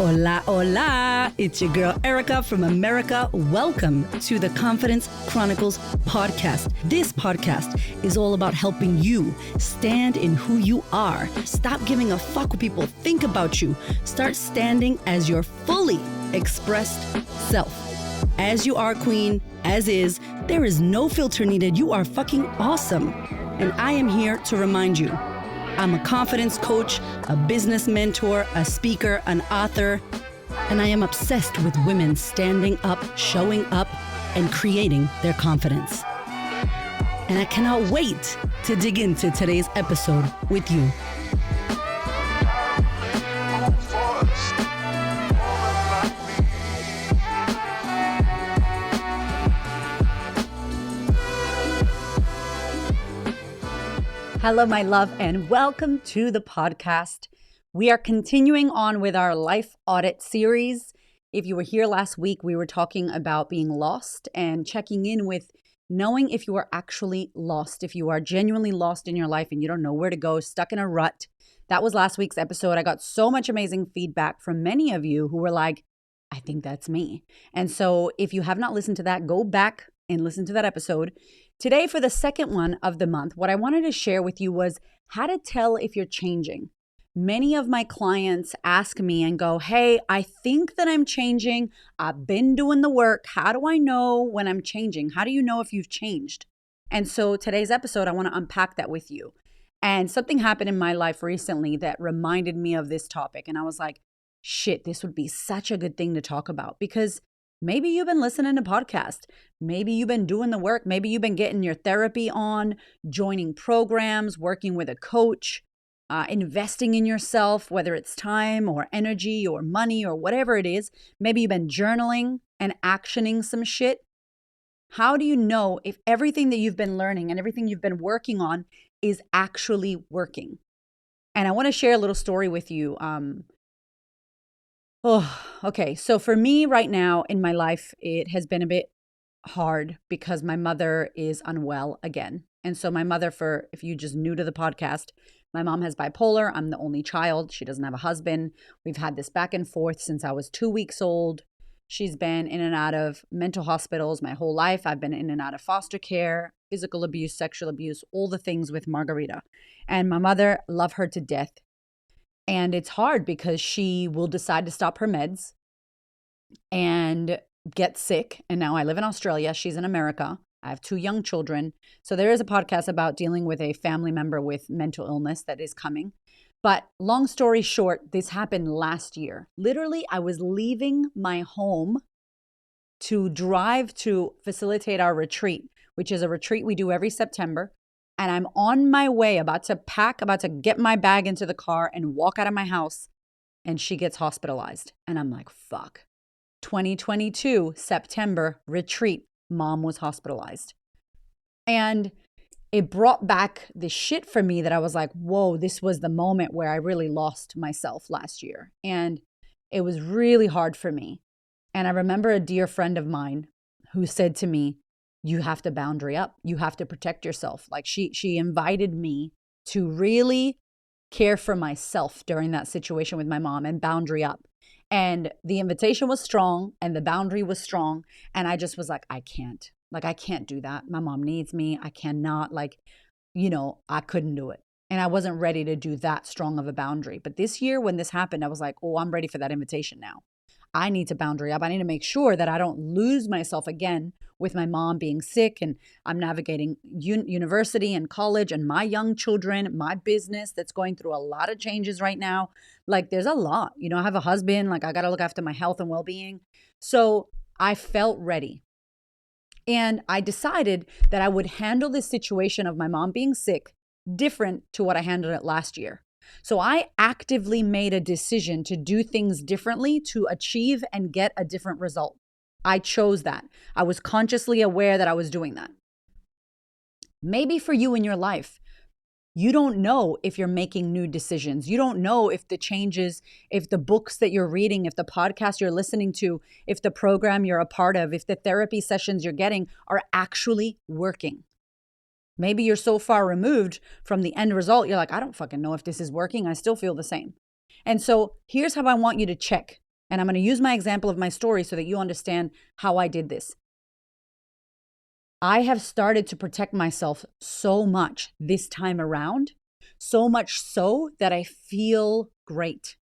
Hola, hola. It's your girl, Erica from America. Welcome to the Confidence Chronicles podcast. This podcast is all about helping you stand in who you are. Stop giving a fuck what people think about you. Start standing as your fully expressed self. As you are, queen, as is, there is no filter needed. You are fucking awesome. And I am here to remind you, I'm a confidence coach, a business mentor, a speaker, an author, and I am obsessed with women standing up, showing up, and creating their confidence. And I cannot wait to dig into today's episode with you. Hello, my love, and welcome to the podcast. We are continuing on with our life audit series. If you were here last week, we were talking about being lost and checking in with knowing if you are actually lost, if you are genuinely lost in your life and you don't know where to go, stuck in a rut. That was last week's episode. I got so much amazing feedback from many of you who were like, I think that's me. And so if you have not listened to that, go back and listen to that episode. Today, for the second one of the month, what I wanted to share with you was how to tell if you're changing. Many of my clients ask me and go, hey, I think that I'm changing. I've been doing the work. How do I know when I'm changing? How do you know if you've changed? And so today's episode, I want to unpack that with you. And something happened in my life recently that reminded me of this topic. And I was like, shit, this would be such a good thing to talk about because maybe you've been listening to podcasts. Maybe you've been doing the work. Maybe you've been getting your therapy on, joining programs, working with a coach, investing in yourself, whether it's time or energy or money or whatever it is. Maybe you've been journaling and actioning some shit. How do you know if everything that you've been learning and everything you've been working on is actually working? And I want to share a little story with you. Okay. So for me right now in my life, it has been a bit hard because my mother is unwell again. And so my mother, if you just new to the podcast, my mom has bipolar. I'm the only child. She doesn't have a husband. We've had this back and forth since I was 2 weeks old. She's been in and out of mental hospitals my whole life. I've been in and out of foster care, physical abuse, sexual abuse, all the things with Margarita. And my mother, love her to death. And it's hard because she will decide to stop her meds and get sick. And now I live in Australia. She's in America. I have 2 young children. So there is a podcast about dealing with a family member with mental illness that is coming. But long story short, this happened last year. Literally, I was leaving my home to drive to facilitate our retreat, which is a retreat we do every September. And I'm on my way, about to pack, about to get my bag into the car and walk out of my house. And she gets hospitalized. And I'm like, fuck. 2022, September, retreat. Mom was hospitalized. And it brought back the shit for me that I was like, whoa, this was the moment where I really lost myself last year. And it was really hard for me. And I remember a dear friend of mine who said to me, you have to boundary up. You have to protect yourself. Like she invited me to really care for myself during that situation with my mom and boundary up. And the invitation was strong and the boundary was strong. And I just was like, I can't do that. My mom needs me. I cannot, I couldn't do it. And I wasn't ready to do that strong of a boundary. But this year when this happened, I was like, oh, I'm ready for that invitation now. I need to boundary up. I need to make sure that I don't lose myself again with my mom being sick and I'm navigating university and college and my young children, my business that's going through a lot of changes right now. Like there's a lot, I have a husband, like I got to look after my health and well-being. So I felt ready. And I decided that I would handle this situation of my mom being sick different to what I handled it last year. So I actively made a decision to do things differently to achieve and get a different result. I chose that. I was consciously aware that I was doing that. Maybe for you in your life, you don't know if you're making new decisions. You don't know if the changes, if the books that you're reading, if the podcast you're listening to, if the program you're a part of, if the therapy sessions you're getting are actually working. Maybe you're so far removed from the end result, you're like, I don't fucking know if this is working. I still feel the same. And so here's how I want you to check And I'm going to use my example of my story so that you understand how I did this. I have started to protect myself so much this time around, so much so that I feel great.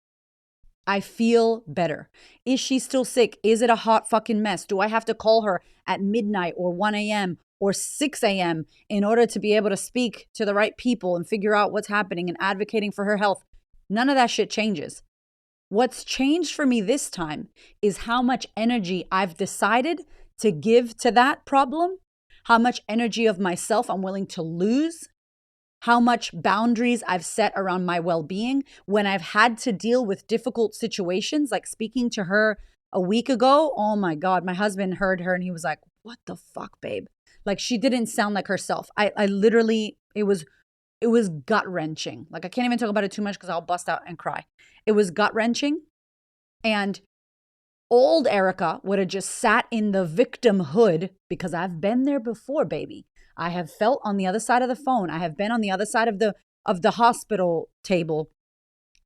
I feel better. Is she still sick? Is it a hot fucking mess? Do I have to call her at midnight or 1 a.m. or 6 a.m. in order to be able to speak to the right people and figure out what's happening and advocating for her health? None of that shit changes. What's changed for me this time is how much energy I've decided to give to that problem, how much energy of myself I'm willing to lose, how much boundaries I've set around my well-being when I've had to deal with difficult situations, like speaking to her a week ago. Oh my God, my husband heard her and he was like, what the fuck, babe? Like she didn't sound like herself. I literally, it was gut-wrenching. Like I can't even talk about it too much because I'll bust out and cry. It was gut-wrenching. And old Erica would have just sat in the victimhood because I've been there before, baby. I have felt on the other side of the phone. I have been on the other side of the hospital table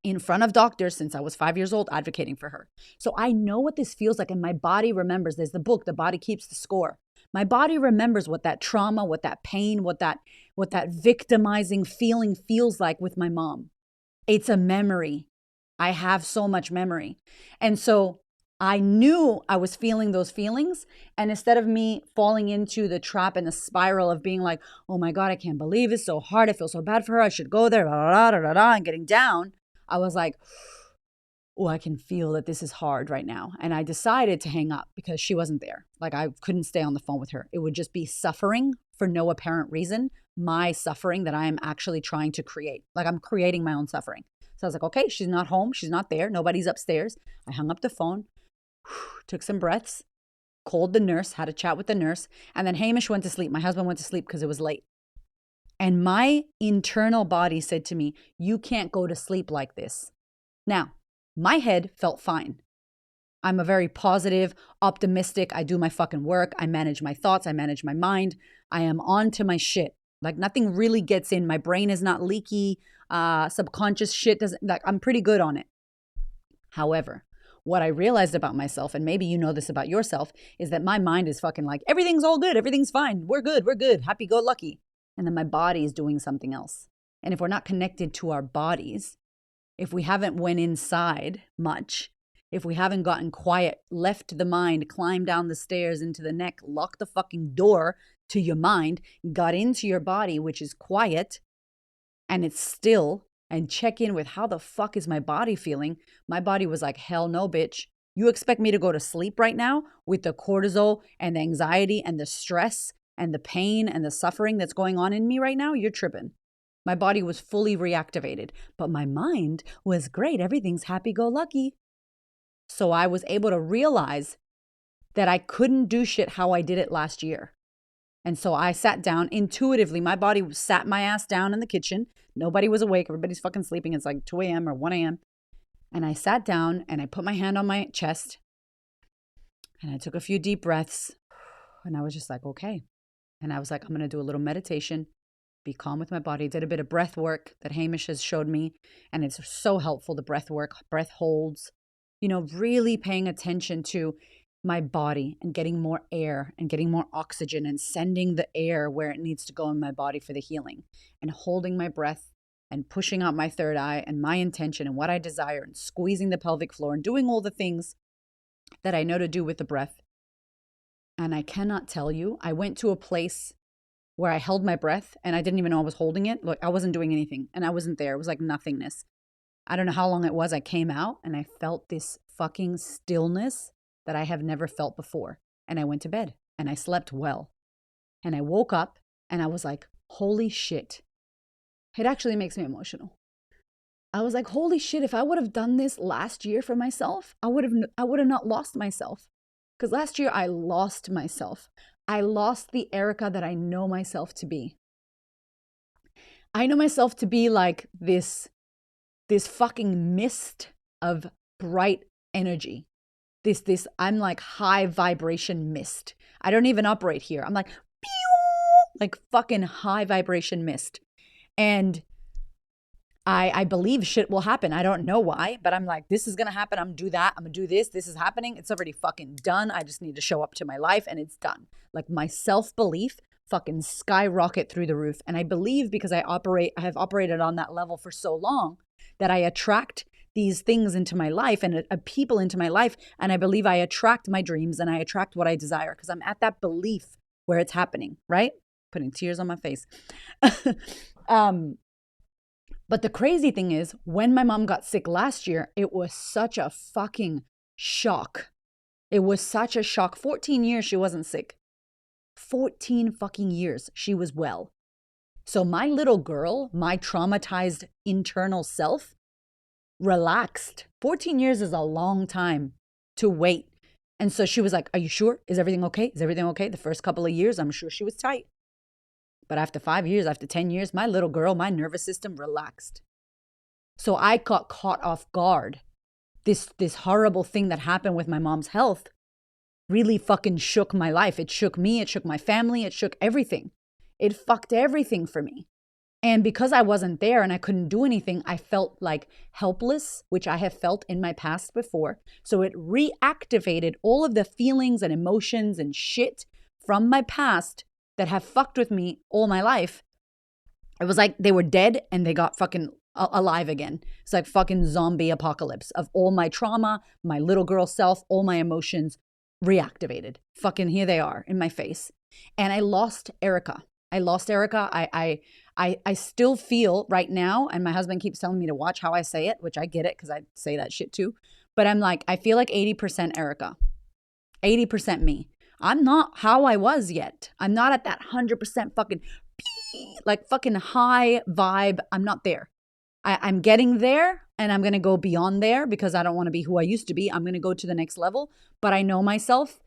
in front of doctors since I was 5 years old advocating for her. So I know what this feels like and my body remembers. There's the book, The Body Keeps the Score. My body remembers what that trauma, what that pain, what that victimizing feeling feels like with my mom. It's a memory. I have so much memory. And so I knew I was feeling those feelings. And instead of me falling into the trap and the spiral of being like, oh my God, I can't believe it's so hard. I feel so bad for her. I should go there, and getting down. I was like, oh, I can feel that this is hard right now. And I decided to hang up because she wasn't there. Like I couldn't stay on the phone with her. It would just be suffering for no apparent reason. My suffering that I am actually trying to create. Like I'm creating my own suffering. So I was like, okay, she's not home. She's not there. Nobody's upstairs. I hung up the phone. Took some breaths, called the nurse, had a chat with the nurse, and then Hamish went to sleep. My husband went to sleep because it was late. And my internal body said to me, you can't go to sleep like this. Now, my head felt fine. I'm a very positive, optimistic, I do my fucking work, I manage my thoughts, I manage my mind, I am on to my shit. Like nothing really gets in. My brain is not leaky, subconscious shit doesn't, like I'm pretty good on it. However, what I realized about myself, and maybe you know this about yourself, is that my mind is fucking like, everything's all good. Everything's fine. We're good. Happy go lucky. And then my body is doing something else. And if we're not connected to our bodies, if we haven't went inside much, if we haven't gotten quiet, left the mind, climbed down the stairs into the neck, locked the fucking door to your mind, got into your body, which is quiet, and it's still, and check in with how the fuck is my body feeling. My body was like, hell no, bitch. You expect me to go to sleep right now with the cortisol and the anxiety and the stress and the pain and the suffering that's going on in me right now? You're tripping. My body was fully reactivated, but my mind was great. Everything's happy-go-lucky. So I was able to realize that I couldn't do shit how I did it last year. And so I sat down intuitively. My body sat my ass down in the kitchen. Nobody was awake. Everybody's fucking sleeping. It's like 2 a.m. or 1 a.m. And I sat down and I put my hand on my chest and I took a few deep breaths and I was just like, okay. And I was like, I'm going to do a little meditation, be calm with my body. Did a bit of breath work that Hamish has showed me. And it's so helpful, the breath work, breath holds, really paying attention to my body and getting more air and getting more oxygen and sending the air where it needs to go in my body for the healing, and holding my breath and pushing out my third eye and my intention and what I desire and squeezing the pelvic floor and doing all the things that I know to do with the breath. And I cannot tell you, I went to a place where I held my breath and I didn't even know I was holding it. Like I wasn't doing anything and I wasn't there. It was like nothingness. I don't know how long it was. I came out and I felt this fucking stillness that I have never felt before. And I went to bed and I slept well. And I woke up and I was like, holy shit. It actually makes me emotional. I was like, holy shit, if I would have done this last year for myself, I would have not lost myself. Because last year I lost myself. I lost the Erica that I know myself to be. I know myself to be like this fucking mist of bright energy. I'm like high vibration mist. I don't even operate here. I'm like, pew, like fucking high vibration mist. And I believe shit will happen. I don't know why, but I'm like, this is going to happen. I'm going to do that. I'm going to do this. This is happening. It's already fucking done. I just need to show up to my life and it's done. Like my self-belief fucking skyrocket through the roof. And I believe because I have operated on that level for so long that I attract these things into my life and people into my life. And I believe I attract my dreams and I attract what I desire because I'm at that belief where it's happening, right? Putting tears on my face. But the crazy thing is, when my mom got sick last year, it was such a fucking shock. It was such a shock. 14 years she wasn't sick. 14 fucking years she was well. So my little girl, my traumatized internal self, relaxed. 14 years is a long time to wait. And so she was like, are you sure? Is everything okay? Is everything okay? The first couple of years, I'm sure she was tight. But after 5 years, after 10 years, my little girl, my nervous system relaxed. So I got caught off guard. This horrible thing that happened with my mom's health really fucking shook my life. It shook me. It shook my family. It shook everything. It fucked everything for me. And because I wasn't there and I couldn't do anything, I felt like helpless, which I have felt in my past before. So it reactivated all of the feelings and emotions and shit from my past that have fucked with me all my life. It was like they were dead and they got fucking alive again. It's like fucking zombie apocalypse of all my trauma, my little girl self, all my emotions reactivated. Fucking here they are in my face. And I lost Erica. I still feel right now, and my husband keeps telling me to watch how I say it, which I get it because I say that shit too. But I'm like, I feel like 80% Erica, 80% me. I'm not how I was yet. I'm not at that 100% fucking like fucking high vibe. I'm not there. I'm getting there and I'm going to go beyond there because I don't want to be who I used to be. I'm going to go to the next level, but I know myself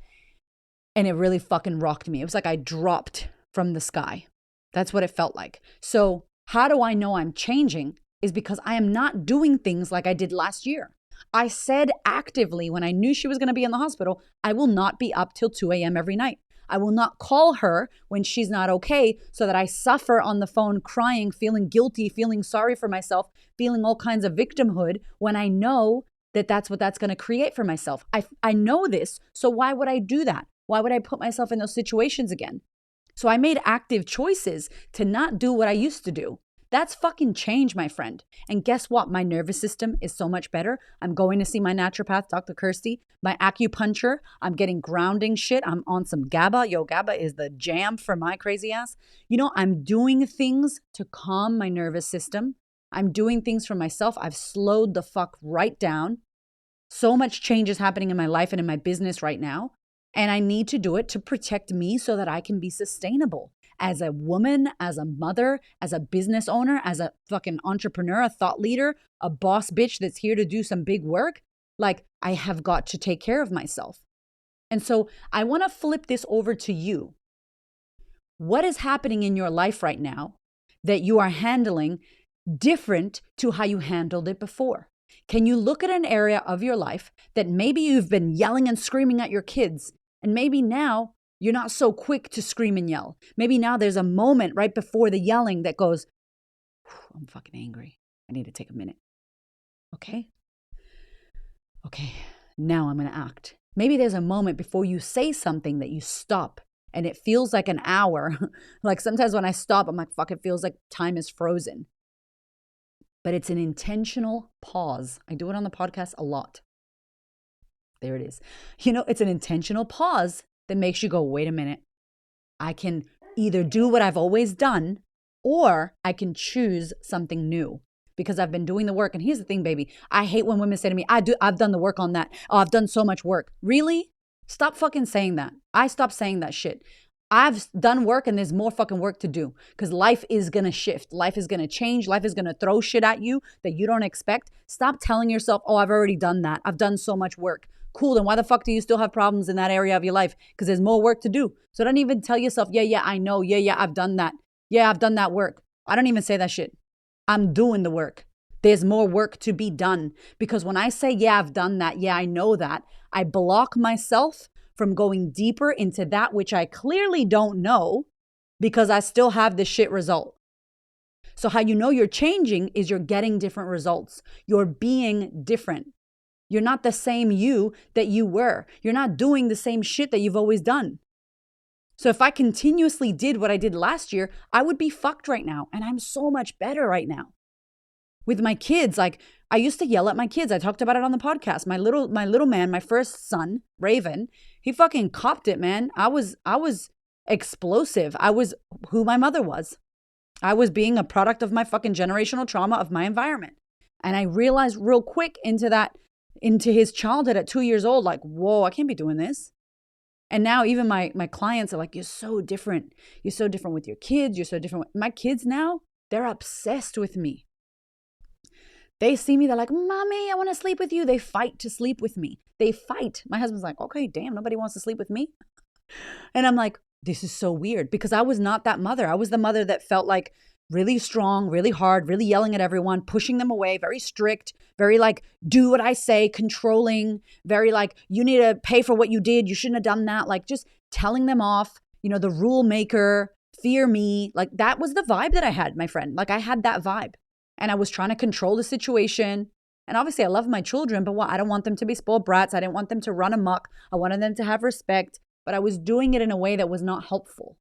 and it really fucking rocked me. It was like I dropped from the sky. That's what it felt like. So how do I know I'm changing? Is because I am not doing things like I did last year. I said actively when I knew she was going to be in the hospital, I will not be up till 2 a.m. every night. I will not call her when she's not okay so that I suffer on the phone crying, feeling guilty, feeling sorry for myself, feeling all kinds of victimhood when I know that that's what that's going to create for myself. I know this, so why would I do that? Why would I put myself in those situations again? So I made active choices to not do what I used to do. That's fucking change, my friend. And guess what? My nervous system is so much better. I'm going to see my naturopath, Dr. Kirsty, my acupuncture. I'm getting grounding shit. I'm on some GABA. Yo, GABA is the jam for my crazy ass. You know, I'm doing things to calm my nervous system. I'm doing things for myself. I've slowed the fuck right down. So much change is happening in my life and in my business right now. And I need to do it to protect me so that I can be sustainable. As a woman, as a mother, as a business owner, as a fucking entrepreneur, a thought leader, a boss bitch that's here to do some big work, like I have got to take care of myself. And so I want to flip this over to you. What is happening in your life right now that you are handling different to how you handled it before? Can you look at an area of your life that maybe you've been yelling and screaming at your kids, and maybe now you're not so quick to scream and yell. Maybe now there's a moment right before the yelling that goes, I'm fucking angry. I need to take a minute. Okay, now I'm going to act. Maybe there's a moment before you say something that you stop and it feels like an hour. Like sometimes when I stop, I'm like, fuck, it feels like time is frozen. But it's an intentional pause. I do it on the podcast a lot. There it is. You know, it's an intentional pause that makes you go, wait a minute. I can either do what I've always done or I can choose something new because I've been doing the work. And here's the thing, baby. I hate when women say to me, I've done the work on that. Oh, I've done so much work. Really? Stop fucking saying that. I stopped saying that shit. I've done work and there's more fucking work to do because life is going to shift. Life is going to change. Life is going to throw shit at you that you don't expect. Stop telling yourself, oh, I've already done that. I've done so much work. Cool, then why the fuck do you still have problems in that area of your life? Because there's more work to do. So don't even tell yourself, yeah, I know. Yeah, I've done that. Yeah, I've done that work. I don't even say that shit. I'm doing the work. There's more work to be done. Because when I say, yeah, I've done that. Yeah, I know that. I block myself from going deeper into that which I clearly don't know because I still have the shit result. So how you know you're changing is you're getting different results. You're being different. You're not the same you that you were. You're not doing the same shit that you've always done. So if I continuously did what I did last year, I would be fucked right now. And I'm so much better right now. With my kids, like I used to yell at my kids. I talked about it on the podcast. My little man, my first son, Raven, he fucking copped it, man. I was explosive. I was who my mother was. I was being a product of my fucking generational trauma of my environment. And I realized real quick into his childhood at 2 years old, like, whoa, I can't be doing this. And now even my clients are like, you're so different. You're so different with your kids. You're so different. My kids now, they're obsessed with me. They see me, they're like, Mommy, I want to sleep with you. They fight to sleep with me. They fight. My husband's like, okay, damn, nobody wants to sleep with me. And I'm like, this is so weird because I was not that mother. I was the mother that felt like really strong, really hard, really yelling at everyone, pushing them away, very strict, very like, do what I say, controlling, very like, you need to pay for what you did. You shouldn't have done that. Like just telling them off, the rule maker, fear me. Like that was the vibe that I had, my friend. Like I had that vibe and I was trying to control the situation. And obviously I love my children, but I don't want them to be spoiled brats. I didn't want them to run amok. I wanted them to have respect, but I was doing it in a way that was not helpful.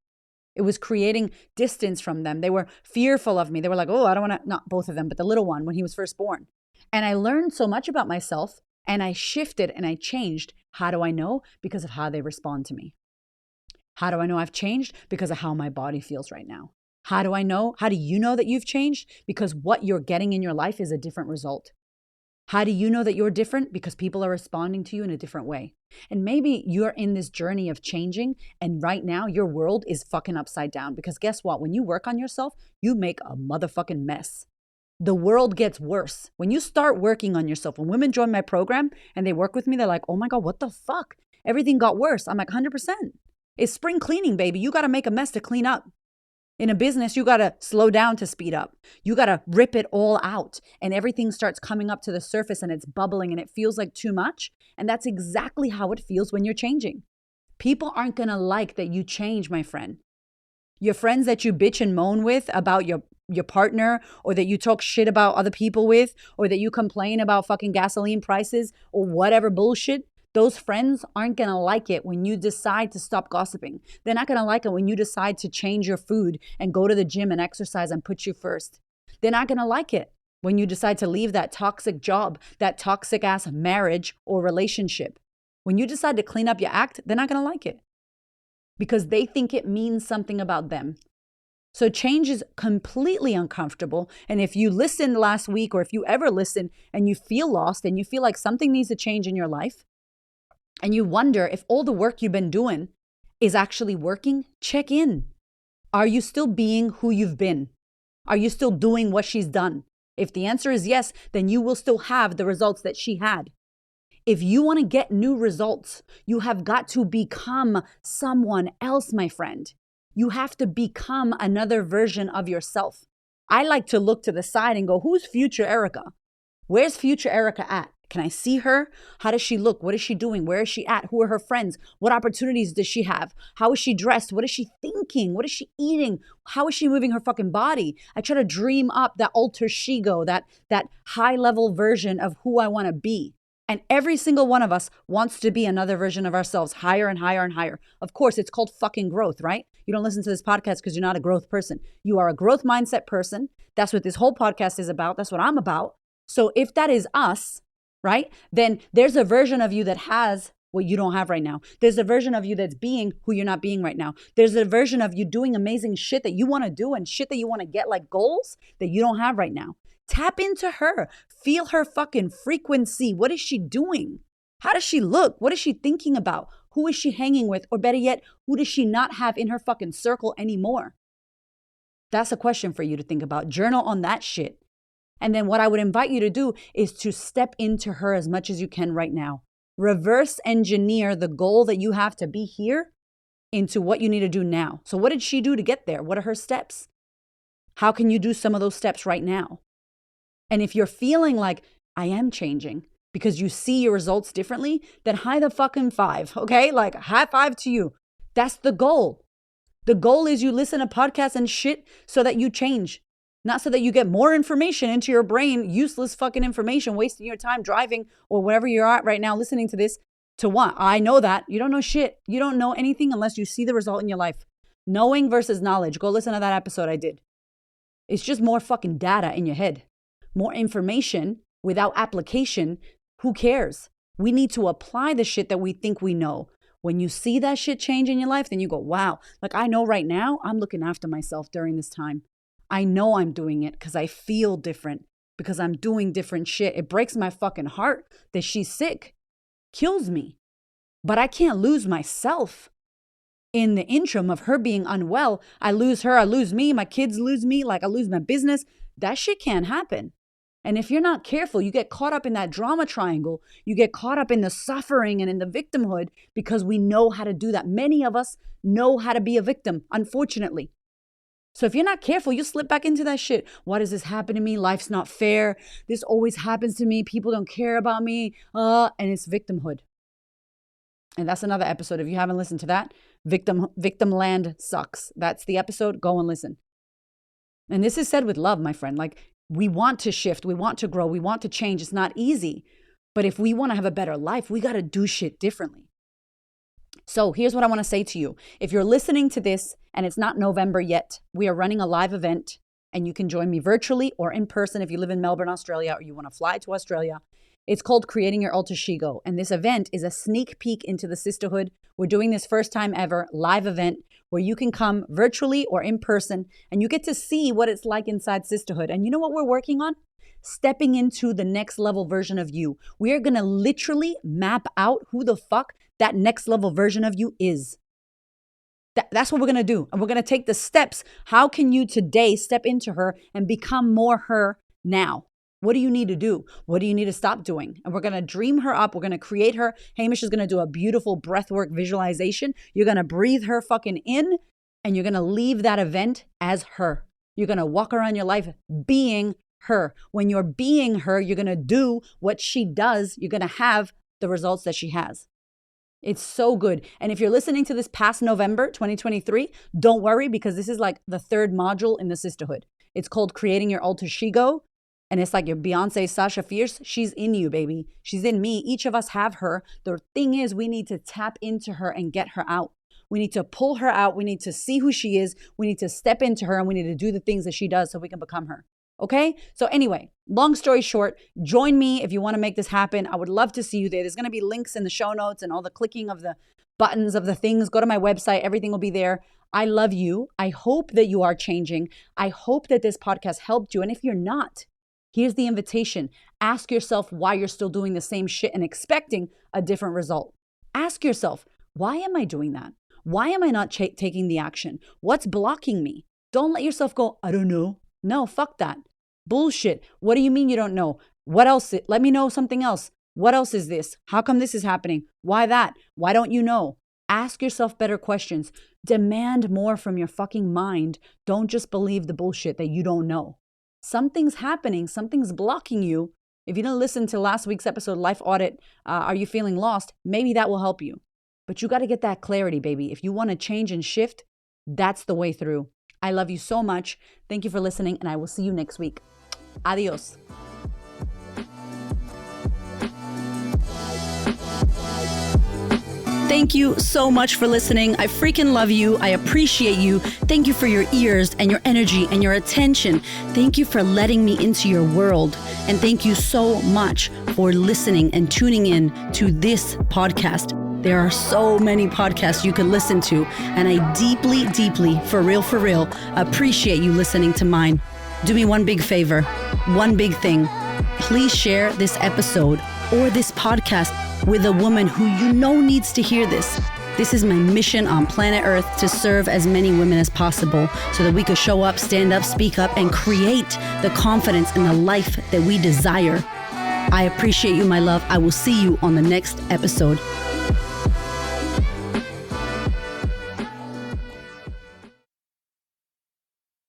It was creating distance from them. They were fearful of me. They were like, oh, I don't want to, not both of them, but the little one when he was first born. And I learned so much about myself and I shifted and I changed. How do I know? Because of how they respond to me. How do I know I've changed? Because of how my body feels right now. How do I know? How do you know that you've changed? Because what you're getting in your life is a different result. How do you know that you're different? Because people are responding to you in a different way. And maybe you're in this journey of changing and right now your world is fucking upside down because guess what? When you work on yourself, you make a motherfucking mess. The world gets worse. When you start working on yourself, when women join my program and they work with me, they're like, oh my God, what the fuck? Everything got worse. I'm like, 100%. It's spring cleaning, baby. You got to make a mess to clean up. In a business, you got to slow down to speed up. You got to rip it all out and everything starts coming up to the surface and it's bubbling and it feels like too much. And that's exactly how it feels when you're changing. People aren't going to like that you change, my friend. Your friends that you bitch and moan with about your partner or that you talk shit about other people with or that you complain about fucking gasoline prices or whatever bullshit. Those friends aren't going to like it when you decide to stop gossiping. They're not going to like it when you decide to change your food and go to the gym and exercise and put you first. They're not going to like it when you decide to leave that toxic job, that toxic ass marriage or relationship. When you decide to clean up your act, they're not going to like it because they think it means something about them. So change is completely uncomfortable. And if you listened last week or if you ever listen and you feel lost and you feel like something needs to change in your life, and you wonder if all the work you've been doing is actually working, check in. Are you still being who you've been? Are you still doing what she's done? If the answer is yes, then you will still have the results that she had. If you want to get new results, you have got to become someone else, my friend. You have to become another version of yourself. I like to look to the side and go, who's future Erica? Where's future Erica at? Can I see her? How does she look? What is she doing? Where is she at? Who are her friends? What opportunities does she have? How is she dressed? What is she thinking? What is she eating? How is she moving her fucking body? I try to dream up that alter ego, that high level version of who I want to be. And every single one of us wants to be another version of ourselves, higher and higher and higher. Of course, it's called fucking growth, right? You don't listen to this podcast because you're not a growth person. You are a growth mindset person. That's what this whole podcast is about. That's what I'm about. So if that is us, right? Then there's a version of you that has what you don't have right now. There's a version of you that's being who you're not being right now. There's a version of you doing amazing shit that you want to do and shit that you want to get, like goals that you don't have right now. Tap into her. Feel her fucking frequency. What is she doing? How does she look? What is she thinking about? Who is she hanging with? Or better yet, who does she not have in her fucking circle anymore? That's a question for you to think about. Journal on that shit. And then what I would invite you to do is to step into her as much as you can right now. Reverse engineer the goal that you have to be here into what you need to do now. So what did she do to get there? What are her steps? How can you do some of those steps right now? And if you're feeling like I am changing because you see your results differently, then high the fucking five, okay? Like high five to you. That's the goal. The goal is you listen to podcasts and shit so that you change. Not so that you get more information into your brain, useless fucking information, wasting your time driving or wherever you're at right now listening to this. To what? I know that. You don't know shit. You don't know anything unless you see the result in your life. Knowing versus knowledge. Go listen to that episode I did. It's just more fucking data in your head. More information without application. Who cares? We need to apply the shit that we think we know. When you see that shit change in your life, then you go, wow. Like I know right now, I'm looking after myself during this time. I know I'm doing it because I feel different, because I'm doing different shit. It breaks my fucking heart that she's sick. Kills me. But I can't lose myself. In the interim of her being unwell, I lose her, I lose me, my kids lose me, like I lose my business. That shit can't happen. And if you're not careful, you get caught up in that drama triangle. You get caught up in the suffering and in the victimhood because we know how to do that. Many of us know how to be a victim, unfortunately. So if you're not careful, you slip back into that shit. Why does this happen to me? Life's not fair. This always happens to me. People don't care about me. And it's victimhood. And that's another episode. If you haven't listened to that, Victim Land Sucks. That's the episode. Go and listen. And this is said with love, my friend. Like, we want to shift. We want to grow. We want to change. It's not easy. But if we want to have a better life, we got to do shit differently. So here's what I want to say to you. If you're listening to this and it's not November yet, we are running a live event and you can join me virtually or in person if you live in Melbourne, Australia, or you want to fly to Australia. It's called Creating Your Alter Ego. And this event is a sneak peek into the sisterhood. We're doing this first time ever live event where you can come virtually or in person and you get to see what it's like inside sisterhood. And you know what we're working on? Stepping into the next level version of you. We are going to literally map out who the fuck that next level version of you is. That's what we're going to do. And we're going to take the steps. How can you today step into her and become more her now? What do you need to do? What do you need to stop doing? And we're going to dream her up. We're going to create her. Hamish is going to do a beautiful breathwork visualization. You're going to breathe her fucking in and you're going to leave that event as her. You're going to walk around your life being her. When you're being her, you're going to do what she does. You're going to have the results that she has. It's so good. And if you're listening to this past November 2023, don't worry because this is like the third module in the sisterhood. It's called Creating Your Alter Ego. And it's like your Beyonce, Sasha Fierce. She's in you, baby. She's in me. Each of us have her. The thing is, we need to tap into her and get her out. We need to pull her out. We need to see who she is. We need to step into her and we need to do the things that she does so we can become her. Okay? So anyway, long story short, join me if you want to make this happen. I would love to see you there. There's going to be links in the show notes and all the clicking of the buttons of the things. Go to my website. Everything will be there. I love you. I hope that you are changing. I hope that this podcast helped you. And if you're not, here's the invitation. Ask yourself why you're still doing the same shit and expecting a different result. Ask yourself, why am I doing that? Why am I not taking the action? What's blocking me? Don't let yourself go, I don't know. No, fuck that. Bullshit. What do you mean you don't know? What else? Let me know something else. What else is this? How come this is happening? Why that? Why don't you know? Ask yourself better questions. Demand more from your fucking mind. Don't just believe the bullshit that you don't know. Something's happening. Something's blocking you. If you didn't listen to last week's episode, Life Audit, Are You Feeling Lost? Maybe that will help you. But you got to get that clarity, baby. If you want to change and shift, that's the way through. I love you so much. Thank you for listening, and I will see you next week. Adios. Thank you so much for listening. I freaking love you. I appreciate you. Thank you for your ears and your energy and your attention. Thank you for letting me into your world. And thank you so much for listening and tuning in to this podcast. There are so many podcasts you can listen to, and I deeply, deeply, for real, appreciate you listening to mine. Do me one big favor, one big thing. Please share this episode or this podcast with a woman who you know needs to hear this. This is my mission on planet Earth, to serve as many women as possible so that we could show up, stand up, speak up, and create the confidence and the life that we desire. I appreciate you, my love. I will see you on the next episode.